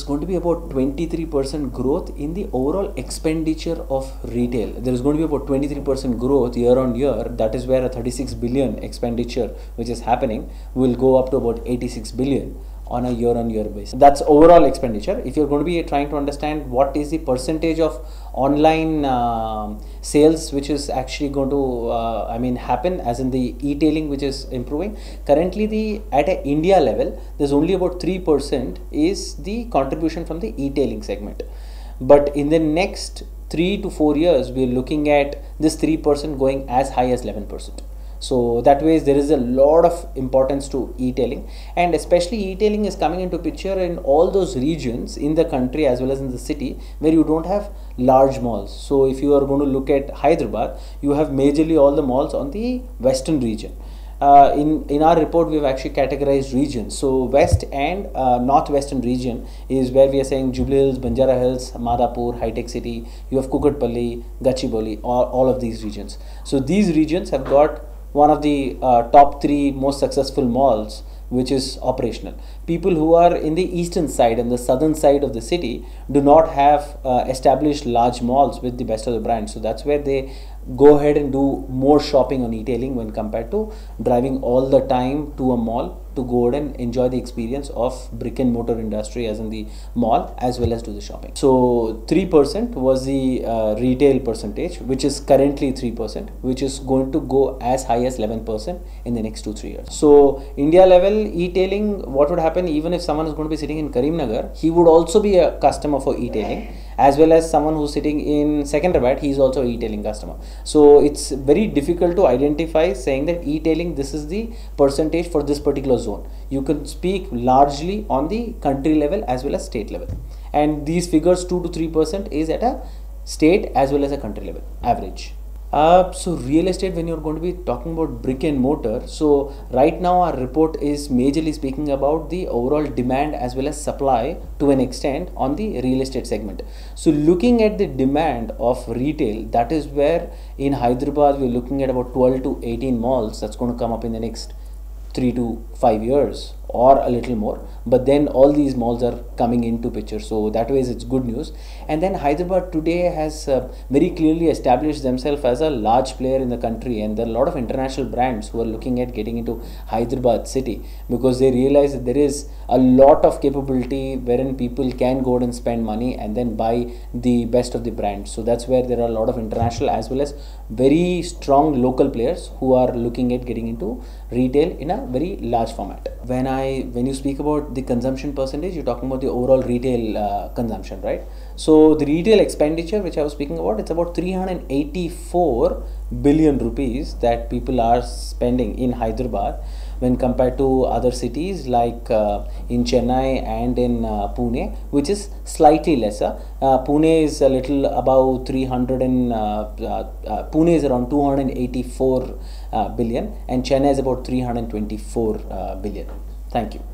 going to be about 23% growth in the overall expenditure of retail. There is going to be about 23% growth year on year. That is where a 36 billion expenditure which is happening will go up to about 86 billion on a year-on-year basis. That's overall expenditure. If you're going to be trying to understand what is the percentage of online sales which is actually going to happen, as in the e-tailing which is improving, currently at an India level there's only about 3% is the contribution from the e-tailing segment. But in the next 3 to 4 years we are looking at this 3% going as high as 11%. So that way there is a lot of importance to e-tailing, and especially e-tailing is coming into picture in all those regions in the country as well as in the city where you don't have large malls. So if you are going to look at Hyderabad, you have majorly all the malls on the western region. In our report we have actually categorized regions. So west and northwestern region is where we are saying Jubilee Hills, Banjara Hills, Madhapur, High Tech City, you have Kukatpalli, Gachibowli, all of these regions. So these regions have got one of the top 3 most successful malls which is operational. People who are in the eastern side and the southern side of the city do not have established large malls with the best of the brands. So that's where they go ahead and do more shopping on e-tailing when compared to driving all the time to a mall to go ahead and enjoy the experience of brick and mortar industry as in the mall as well as do the shopping. So 3% was the retail percentage, which is currently 3%, which is going to go as high as 11% in the next 2-3 years. So India level e-tailing, what would happen, even if someone is going to be sitting in Karimnagar, he would also be a customer for e-tailing, as well as someone who's sitting in Hyderabad, he is also an e-tailing customer. So it's very difficult to identify saying that e-tailing, this is the percentage for this particular zone. You can speak largely on the country level as well as state level, and these figures 2 to 3% is at a state as well as a country level average. So real estate, when you're going to be talking about brick and mortar, so right now our report is majorly speaking about the overall demand as well as supply to an extent on the real estate segment. So looking at the demand of retail, that is where in Hyderabad we're looking at about 12 to 18 malls that's going to come up in the next 3 to 5 years or a little more, but then all these malls are coming into picture, so that way it's good news. And then Hyderabad today has very clearly established themselves as a large player in the country, and there are a lot of international brands who are looking at getting into Hyderabad city because they realize that there is a lot of capability wherein people can go out and spend money and then buy the best of the brands. So that's where there are a lot of international as well as very strong local players who are looking at getting into retail in a very large format. When you speak about the consumption percentage, you're talking about the overall retail consumption, right? So the retail expenditure which I was speaking about, it's about 384 billion rupees that people are spending in Hyderabad when compared to other cities like in Chennai and in Pune, which is slightly lesser. Pune is a little above 300 and Pune is around 284 billion, and Chennai is about 324 billion. Thank you.